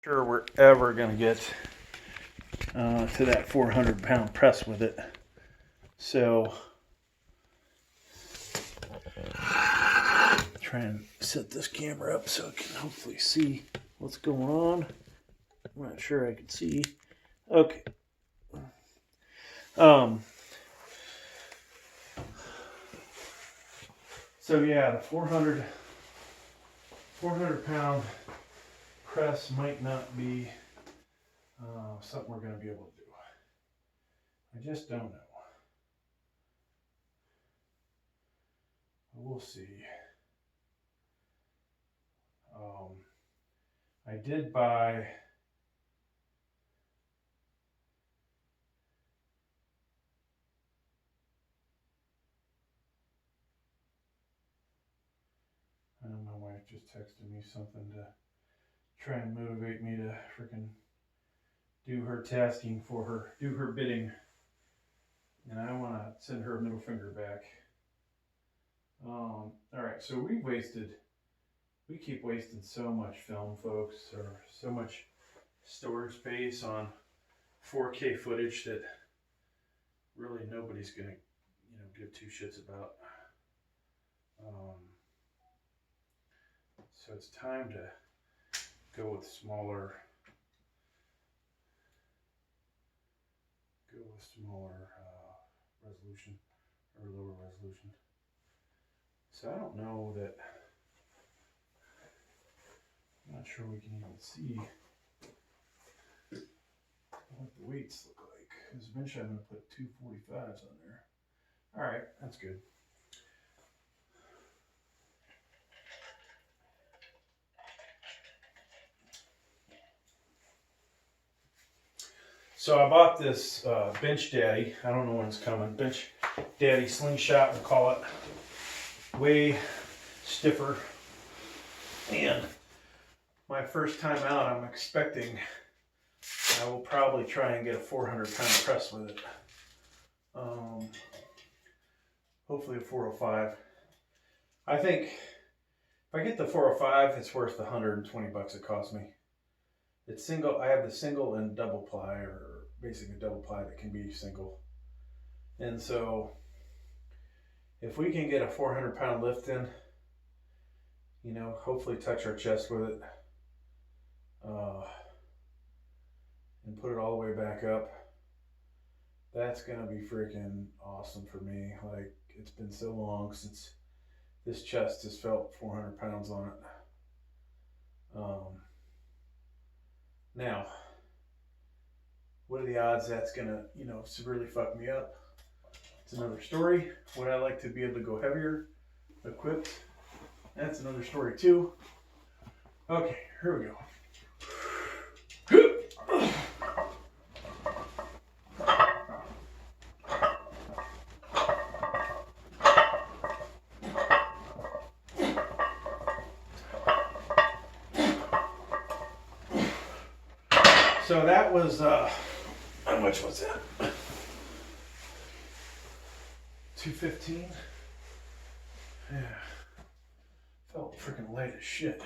Sure we're ever going to get to that 400-pound press with it. So try and set this camera up so I can hopefully see what's going on. I'm not sure I can see. Okay. So yeah, the 400-pound press might not be something we're going to be able to do. I just don't know. We'll see. I did buy my wife just texted me something to try and motivate me to freaking do her tasking for her, do her bidding. And I want to send her a middle finger back. All right, so we keep wasting so much film, folks, or so much storage space on 4K footage that really nobody's gonna, give two shits about. So it's time to go with smaller resolution or lower resolution. So I don't know that, I'm not sure we can even see what the weights look like, because eventually I'm going to put 245s on there. All right, that's good. So I bought this Bench Daddy. I don't know when it's coming. Bench Daddy slingshot, we'll call it. Way stiffer. And my first time out, I'm expecting I will probably try and get a 400-pound press with it. Hopefully a 405. I think if I get the 405, it's worth the $120 it cost me. It's single. I have the single and double ply, or basically double ply that can be single. And so if we can get a 400-pound lift in, hopefully touch our chest with it, and put it all the way back up, that's gonna be freaking awesome for me. Like, it's been so long since this chest has felt 400 pounds on it. Now, what are the odds that's gonna, severely fuck me up? It's another story. Would I like to be able to go heavier equipped? That's another story too. Okay, here we go. So that was, how much was that? 215? Yeah. Felt freaking light as shit.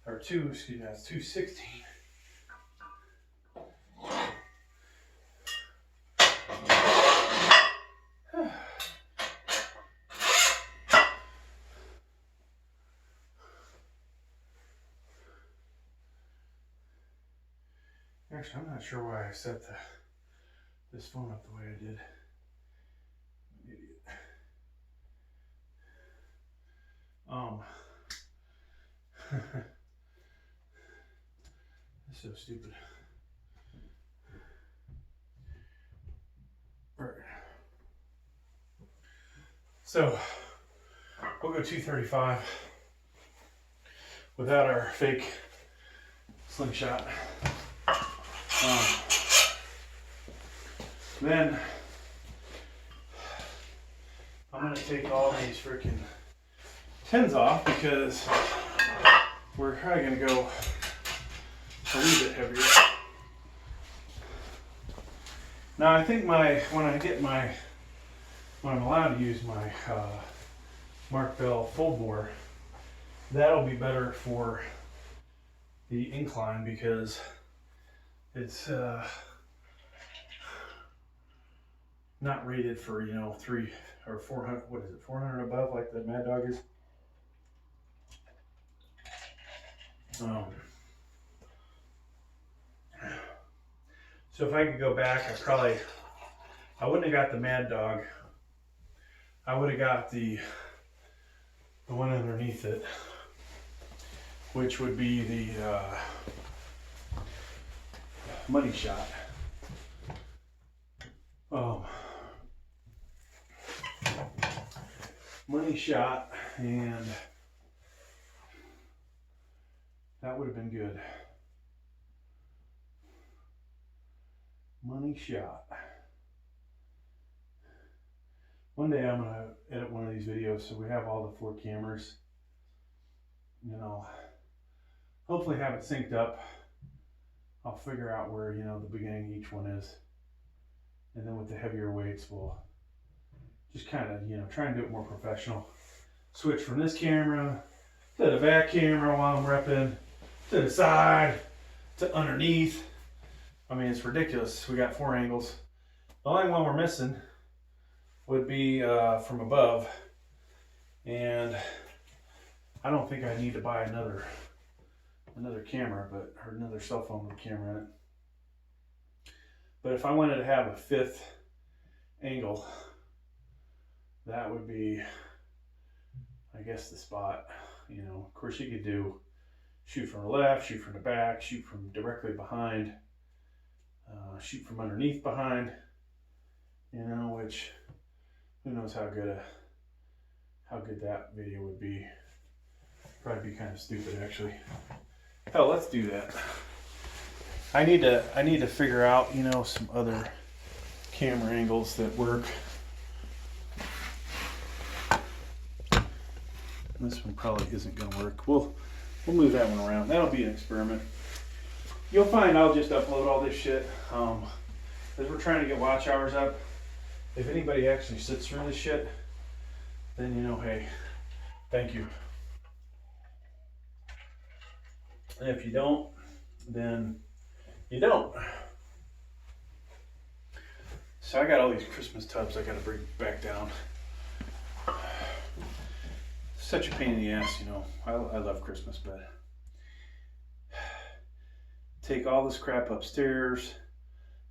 Or that's 216. Actually, I'm not sure why I set this phone up the way I did. Idiot. That's so stupid. All right. So we'll go 235 without our fake slingshot. Then I'm going to take all these freaking pins off because we're probably going to go a little bit heavier. Now I think when I'm allowed to use my Mark Bell fold bore, that'll be better for the Incline because it's not rated for, you know, 300 or 400, what is it, 400 above like the Mad Dog is. So if I could go back, I wouldn't have got the Mad Dog. I would have got the one underneath it, which would be the Money Shot. Money Shot, and that would have been good. Money Shot. One day I'm gonna edit one of these videos so we have all the 4 cameras. You know, hopefully have it synced up. I'll figure out where, you know, the beginning of each one is, and then with the heavier weights we'll just kind of, you know, try and do it more professional. Switch from this camera to the back camera while I'm repping, to the side, to underneath. I mean, it's ridiculous. We got 4 angles. The only one we're missing would be from above, and I don't think I need to buy another camera, or another cell phone with a camera in it. But if I wanted to have a 5th angle, that would be, I guess, the spot. You know, of course you could do shoot from the left, shoot from the back, shoot from directly behind, shoot from underneath behind, you know, which who knows how good that video would be. Probably be kind of stupid, actually. Hell, let's do that. I need to figure out, you know, some other camera angles that work. This one probably isn't going to work. We'll move that one around. That'll be an experiment. You'll find I'll just upload all this shit as we're trying to get watch hours up. If anybody actually sits through this shit, then, you know, hey, thank you. And if you don't, then you don't. So I got all these Christmas tubs I got to bring back down. Such a pain in the ass, you know. I love Christmas, but take all this crap upstairs,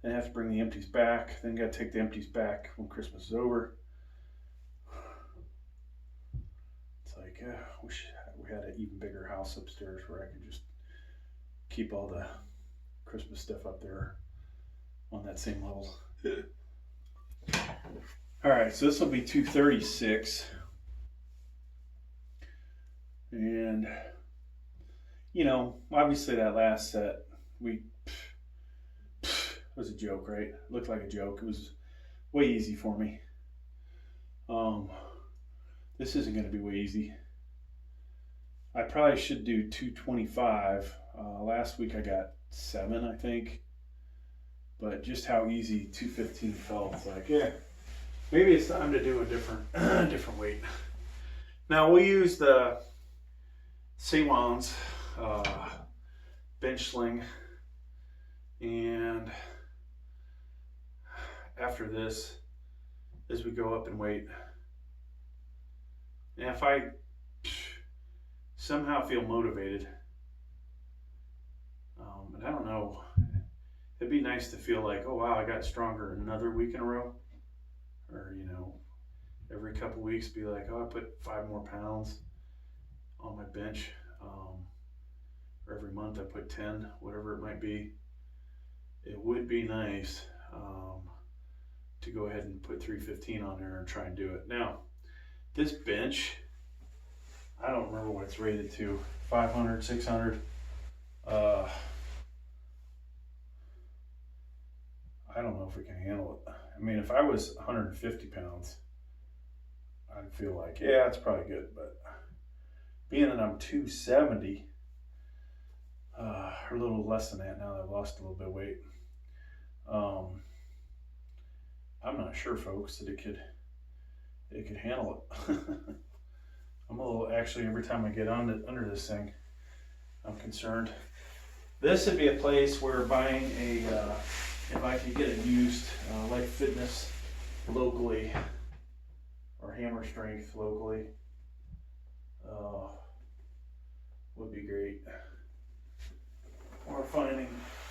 then have to bring the empties back, then got to take the empties back when Christmas is over. It's like, wish we had an even bigger house upstairs where I could just keep all the Christmas stuff up there on that same level. All right, so this will be 236. And, you know, obviously that last set, was a joke, right? It looked like a joke. It was way easy for me. This isn't going to be way easy. I probably should do 225. Last week I got 7, I think. But just how easy 215 felt. It's like, yeah, maybe it's time to do a different weight. Now we'll use the Seiwan's bench sling, and after this, as we go up in weight, and if I somehow feel motivated, and I don't know, it'd be nice to feel like, oh wow, I got stronger another week in a row, or, you know, every couple weeks be like, oh, I put 5 more pounds on my bench, or every month I put 10, whatever it might be. It would be nice to go ahead and put 315 on there and try and do it. Now, this bench, I don't remember what it's rated to, 500, 600. I don't know if we can handle it. I mean, if I was 150 pounds, I'd feel like, yeah, it's probably good, but being that I'm 270, or a little less than that now that I've lost a little bit of weight, I'm not sure, folks, that it could handle it. I'm a little, actually, every time I get under this thing, I'm concerned. This would be a place where buying a, if I could get it used, like Fitness locally, or Hammer Strength locally, would be great. Or finding,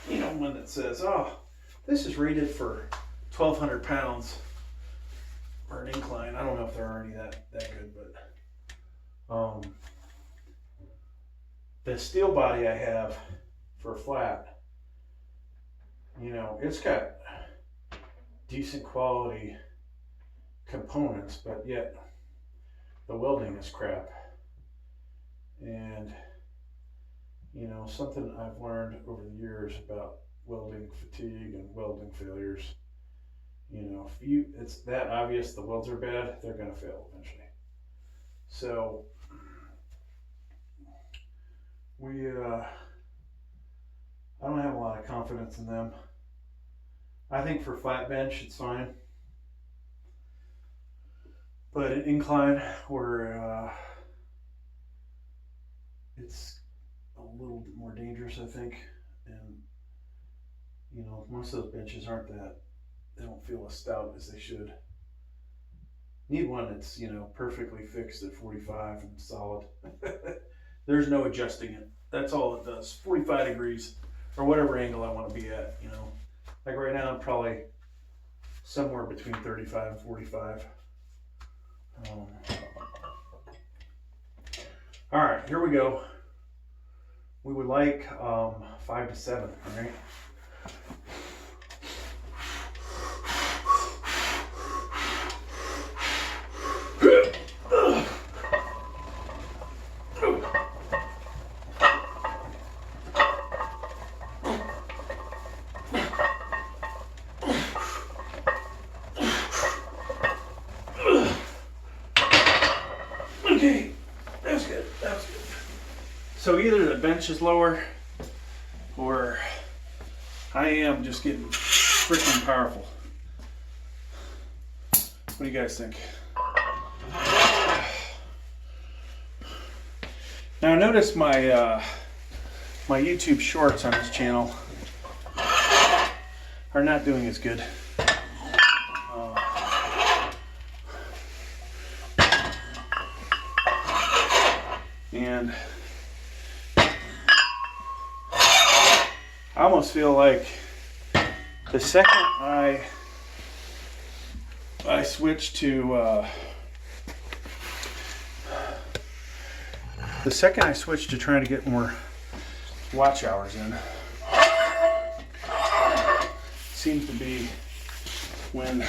you know, one that says, oh, this is rated for 1,200 pounds for an incline. I don't know if there are any that good, but the steel body I have for flat, you know, it's got decent quality components, but yet the welding is crap. And you know, something I've learned over the years about welding fatigue and welding failures, you know, if it's that obvious the welds are bad, they're going to fail eventually. So I don't have a lot of confidence in them. I think for flat bench it's fine, but an incline where it's a little bit more dangerous, I think. And you know, most of those benches aren't that, they don't feel as stout as they should. Need one that's, you know, perfectly fixed at 45 and solid. There's no adjusting it. That's all it does. 45 degrees or whatever angle I want to be at, you know. Like right now I'm probably somewhere between 35 and 45. All right, here we go. We would like 5 to 7, all right? Okay, that was good, that was good. So either the bench is lower or I am just getting freaking powerful. What do you guys think? Now notice my my YouTube shorts on this channel are not doing as good. And I almost feel like the second I switch to trying to get more watch hours in, seems to be when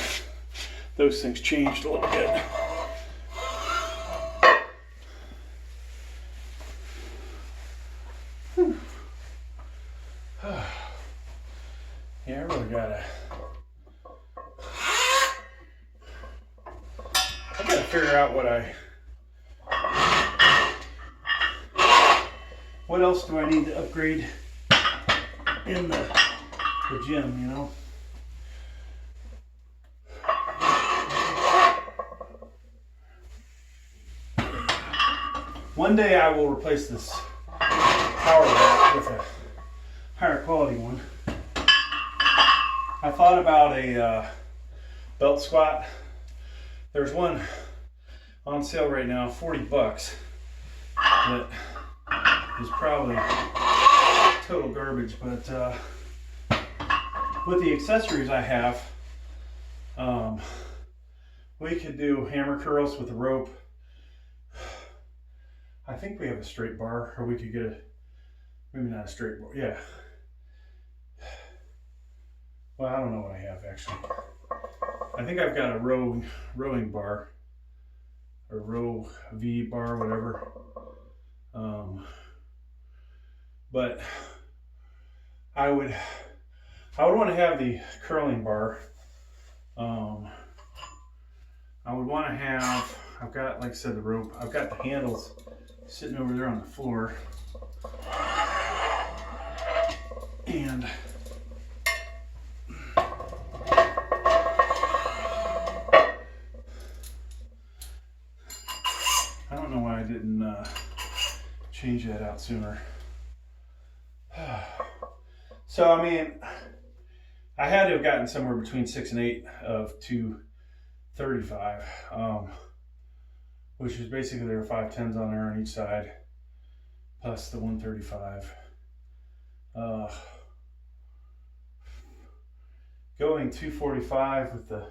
those things changed a little bit. Yeah, I really gotta figure out what else do I need to upgrade in the gym, you know? One day I will replace this power rack with a higher quality one. I thought about a belt squat. There's one on sale right now, 40 bucks, that is probably total garbage, but with the accessories I have, we could do hammer curls with a rope. I think we have a straight bar, or we could get maybe not a straight bar, yeah. Well, I don't know what I have actually. I think I've got a rowing bar, or row V bar, whatever. But I would want to have the curling bar. I would want to have, I've got, like I said, the rope. I've got the handles sitting over there on the floor. And I don't know why I didn't change that out sooner. So, I mean, I had to have gotten somewhere between 6 and 8 of 235, which is basically there were 510s on there on each side, plus the 135. Going 245 with the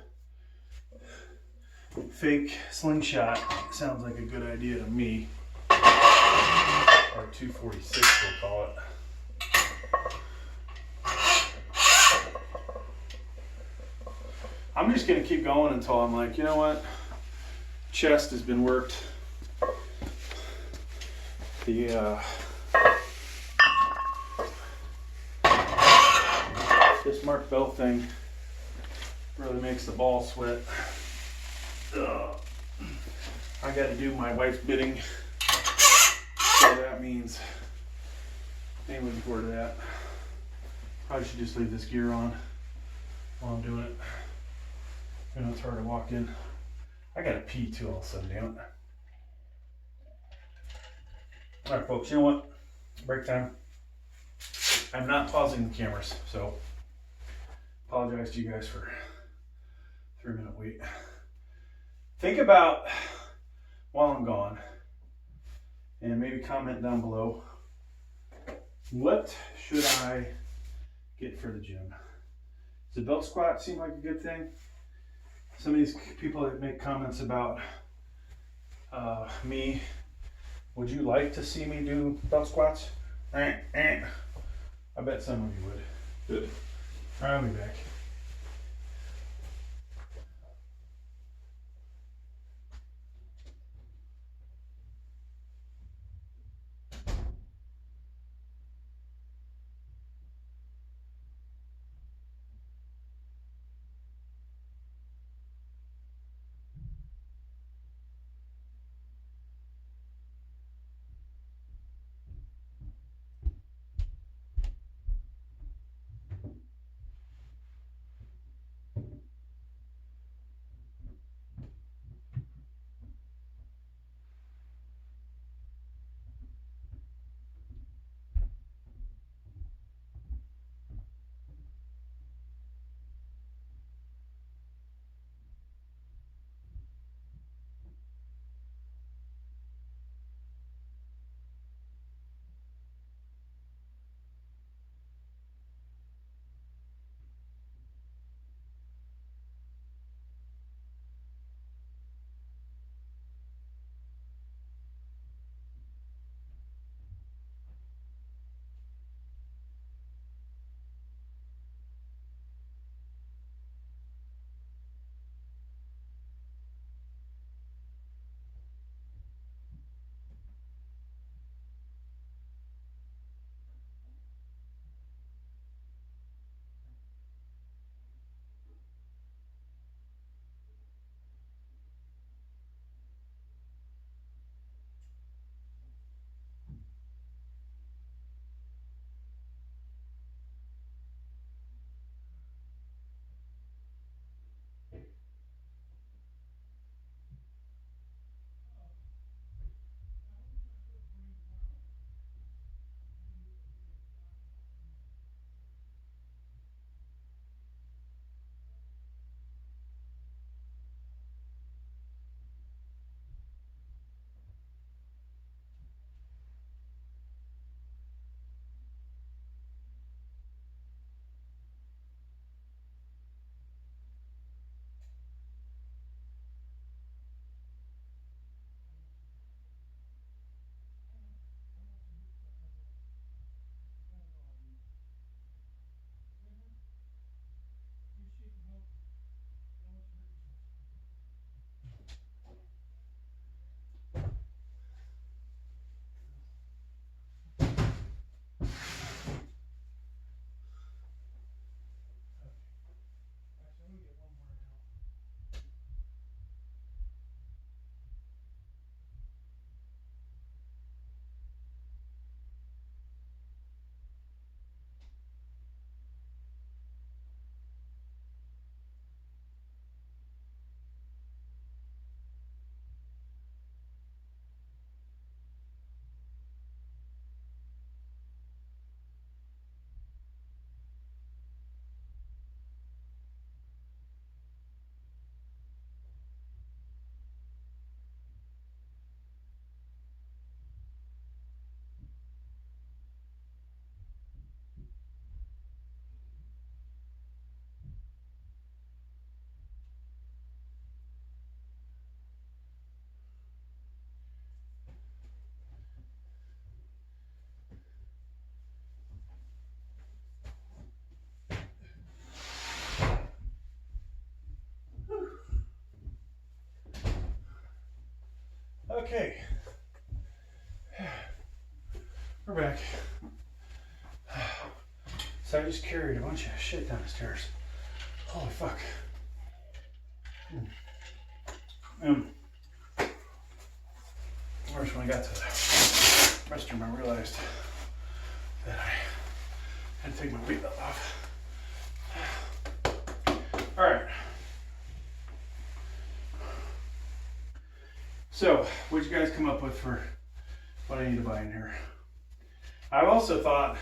fake slingshot sounds like a good idea to me. Or 246 we'll call it. I'm just gonna keep going until I'm like, you know what? Chest has been worked. This Mark Bell thing really makes the ball sweat. I got to do my wife's bidding, so that means ain't looking forward to that. Probably should just leave this gear on while I'm doing it. You know, it's hard to walk in. I got to pee too all of a sudden, damn it. All right, folks, you know what? Break time. I'm not pausing the cameras, so apologize to you guys for 3-minute wait. Think about while I'm gone, and maybe comment down below, what should I get for the gym? Does the belt squat seem like a good thing? Some of these people that make comments about me, would you like to see me do belt squats? I bet some of you would. Good. All right, I'll be back. Okay. We're back. So I just carried a bunch of shit down the stairs. Holy fuck. First, when I got to the restroom, I realized that I had to take my weight belt off. Alright. So, what'd you guys come up with for what I need to buy in here? I've also thought,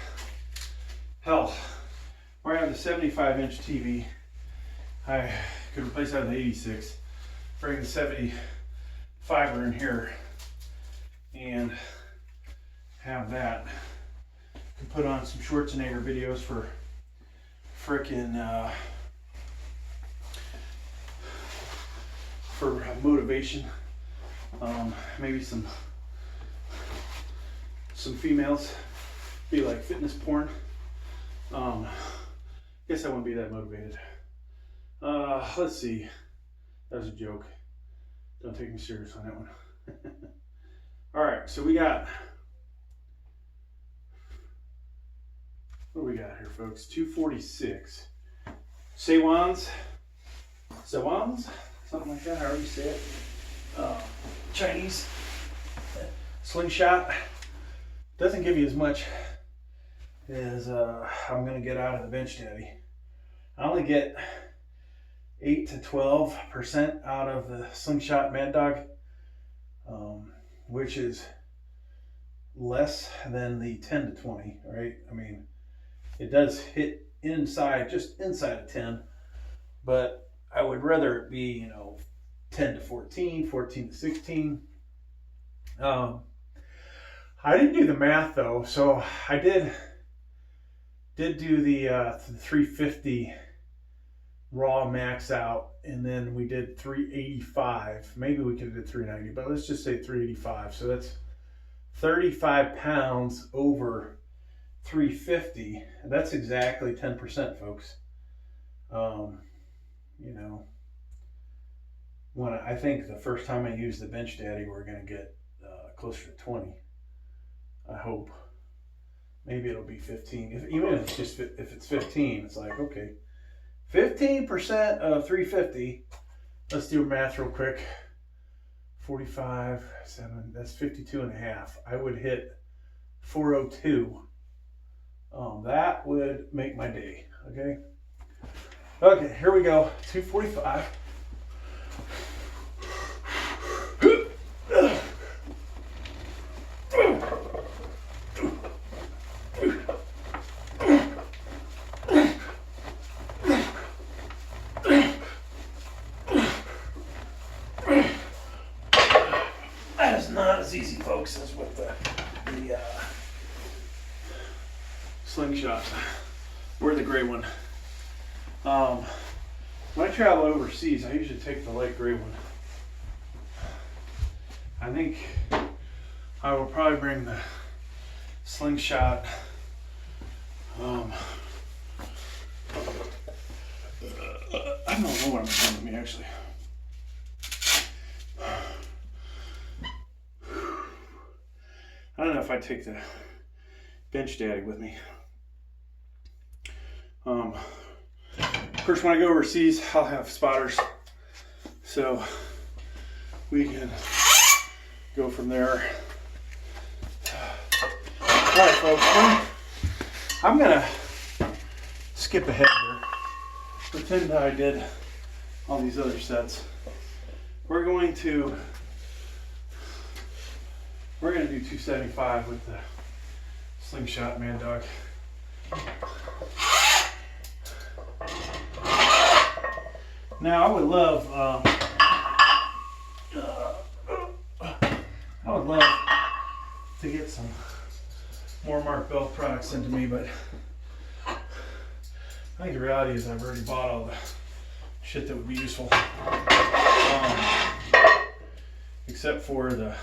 hell, where I have the 75-inch TV, I could replace that with the 86, bring the 75er in here, and have that. Could put on some Schwarzenegger videos for frickin' for motivation. Maybe some females be like fitness porn. Guess I wouldn't be that motivated. Let's see. That was a joke. Don't take me serious on that one. All right, so we got, what do we got here, folks? 246 Sewans, something like that, however you say it. Chinese slingshot. Doesn't give you as much as I'm gonna get out of the Bench Daddy. I only get 8 to 12% out of the slingshot Mad Dog, which is less than the 10 to 20, right? I mean, it does hit inside, just inside of 10, but I would rather it be, you know, 10 to 14, 14 to 16. I didn't do the math though, so I did do the 350 raw max out, and then we did 385. Maybe we could have did 390, but let's just say 385. So that's 35 pounds over 350. And that's exactly 10%, folks. You know, when I think the first time I used the Bench Daddy, we're going to get closer to 20. I hope. Maybe it'll be 15. Even if it's just if it's 15, it's like, okay, 15% of 350. Let's do math real quick. 45, 7. That's 52 and a half. I would hit 402. That would make my day. Okay. Okay, here we go. 245. That is not as easy, folks, as with the slingshot. Or the gray one. When I travel overseas, I usually take the light gray one. I think I will probably bring the slingshot. I don't know what I'm doing with me, actually. I don't know if I take the Bench Daddy with me. Of course, when I go overseas, I'll have spotters, so we can go from there. All right, folks, I'm gonna skip ahead here. Pretend that I did all these other sets. We're gonna do 275 with the slingshot Mad Dog. Now I would love to get some more Mark Bell products into me, but I think the reality is I've already bought all the shit that would be useful, except for the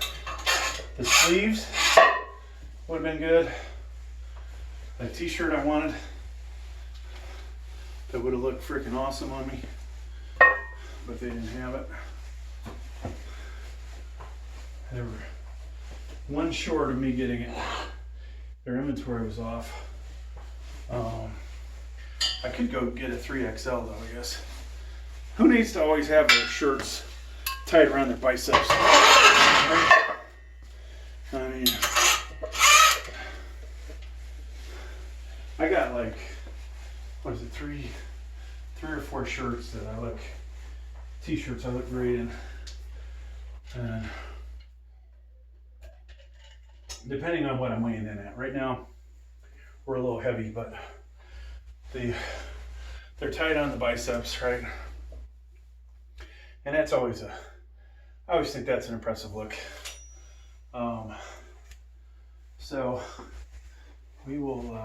sleeves would have been good. That t-shirt I wanted, that would have looked freaking awesome on me, but they didn't have it. They were one short of me getting it. Their inventory was off. I could go get a 3XL though, I guess. Who needs to always have their shirts tied around their biceps? I mean, I got like, what is it, three or four shirts that I look, t-shirts I look great in. And depending on what I'm weighing in at. Right now, we're a little heavy, but they're tight on the biceps, right? And that's always I always think that's an impressive look. So we will,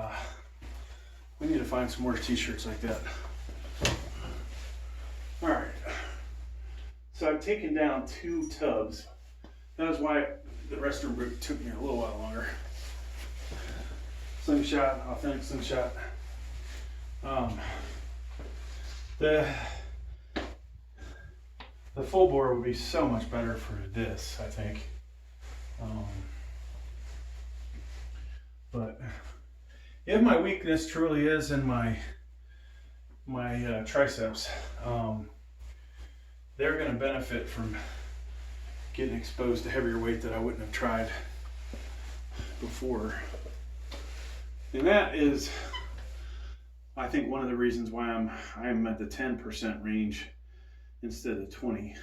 we need to find some more t-shirts like that. All right. So I've taken down 2 tubs. That was why the restroom break took me a little while longer. Slingshot, authentic slingshot. The full bore would be so much better for this, I think. But if my weakness truly is in my triceps, they're going to benefit from getting exposed to heavier weight that I wouldn't have tried before. And that is, I think, one of the reasons why I'm at the 10% range instead of 20.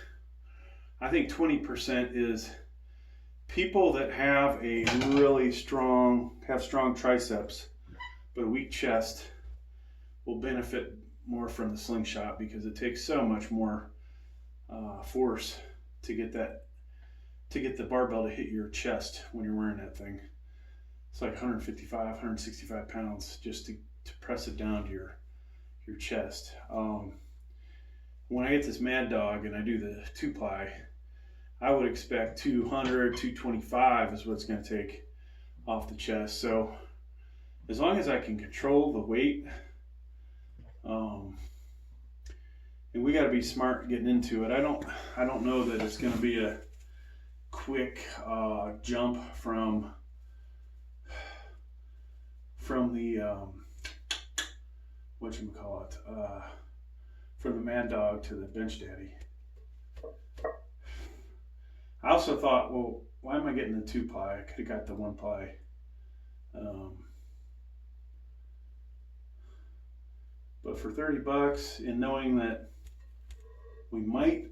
I think 20% is people that have a really strong triceps but a weak chest will benefit more from the slingshot, because it takes so much more force to get the barbell to hit your chest when you're wearing that thing. It's like 155, 165 pounds just to press it down to your chest. When I get this Mad Dog and I do the 2-ply, I would expect 200, 225 is what it's going to take off the chest. So as long as I can control the weight, and we got to be smart getting into it. I don't know that it's going to be a quick jump from the whatchamacallit, from the Mad Dog to the Bench Daddy. I also thought, well, why am I getting the 2-ply? I could have got the 1-ply. But for $30, and knowing that we might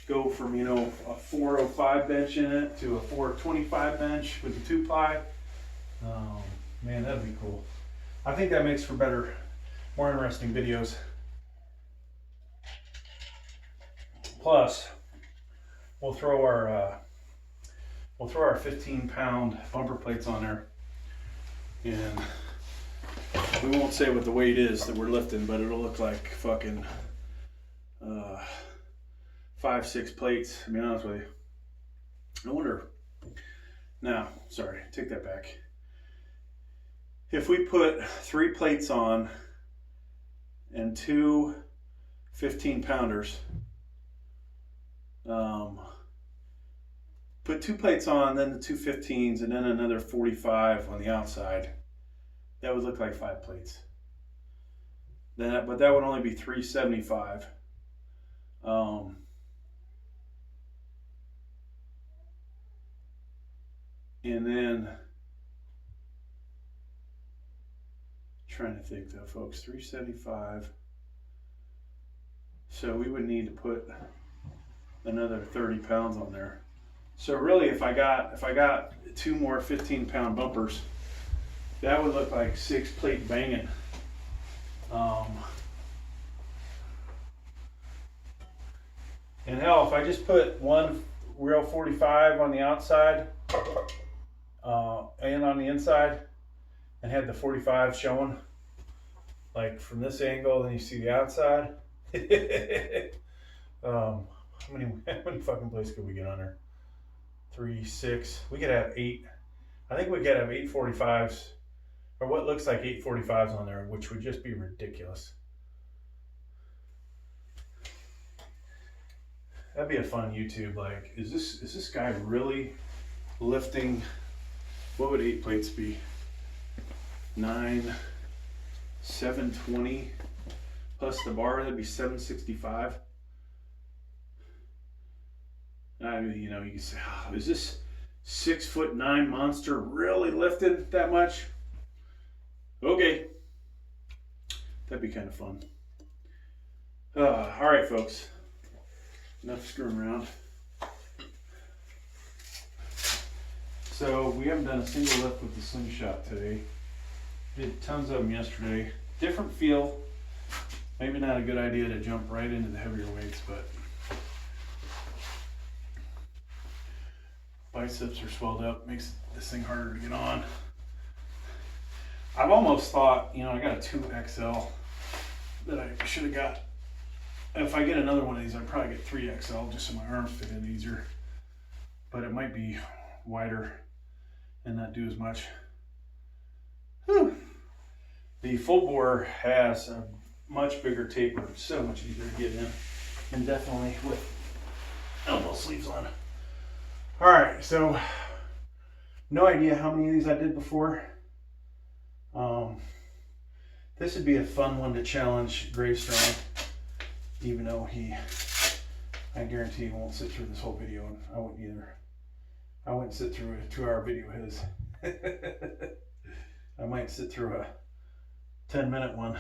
go from, you know, a 405 bench in it to a 425 bench with the 2-ply, man, that'd be cool. I think that makes for better, more interesting videos. Plus, we'll throw our 15-pound bumper plates on there, and we won't say what the weight is that we're lifting, but it'll look like fucking 5-6 plates. To be honest with you, I wonder. No, sorry, take that back. If we put 3 plates on and 2 15-pounders, put 2 plates on, then the 2 15s, and then another 45 on the outside, that would look like 5 plates. But that would only be 375. And then, trying to think though, folks, 375. So we would need to put another 30 pounds on there. So really, if I got 2 more 15-pound bumpers, that would look like 6 plate banging. And hell, if I just put one real 45 on the outside and on the inside, and had the 45 showing, like from this angle, then you see the outside. How many fucking plates could we get on there? 3, 6. We could have 8. I think we could have 8 45s, or what looks like 8 45s on there, which would just be ridiculous. That'd be a fun YouTube. Like, is this guy really lifting? What would 8 plates be? 9, 720 plus the bar. That'd be 765. I mean, you know, you can say, oh, is this 6'9" monster really lifted that much? Okay, that'd be kind of fun. All right, folks. Enough screwing around. So we haven't done a single lift with the slingshot today. Did tons of them yesterday. Different feel. Maybe not a good idea to jump right into the heavier weights, but biceps are swelled up. Makes this thing harder to get on. I've almost thought, you know, I got a 2XL that I should have got. If I get another one of these, I'd probably get 3XL just so my arms fit in easier. But it might be wider and not do as much. Whew. The full bore has a much bigger taper, so much easier to get in, and definitely with elbow sleeves on. All right, so no idea how many of these I did before. This would be a fun one to challenge Gravestrong, even though I guarantee he won't sit through this whole video, and I wouldn't either. I wouldn't sit through a 2-hour video of his. I might sit through a 10-minute one.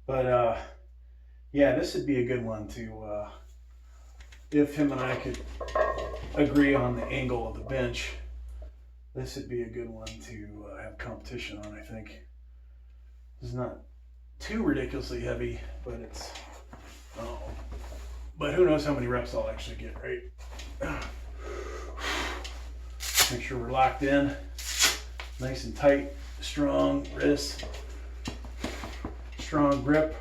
But yeah, this would be a good one to, if him and I could agree on the angle of the bench, this would be a good one to have competition on, I think. It's not too ridiculously heavy, but it's, but who knows how many reps I'll actually get, right? Make sure we're locked in, nice and tight, strong wrist, strong grip.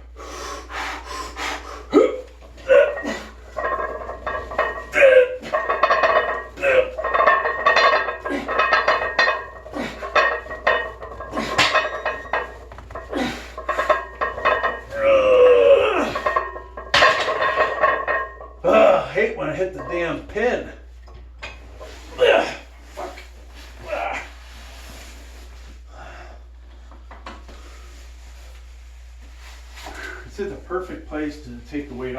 I hate when I hit the damn pin. Fuck. It's at the perfect place to take the weight off.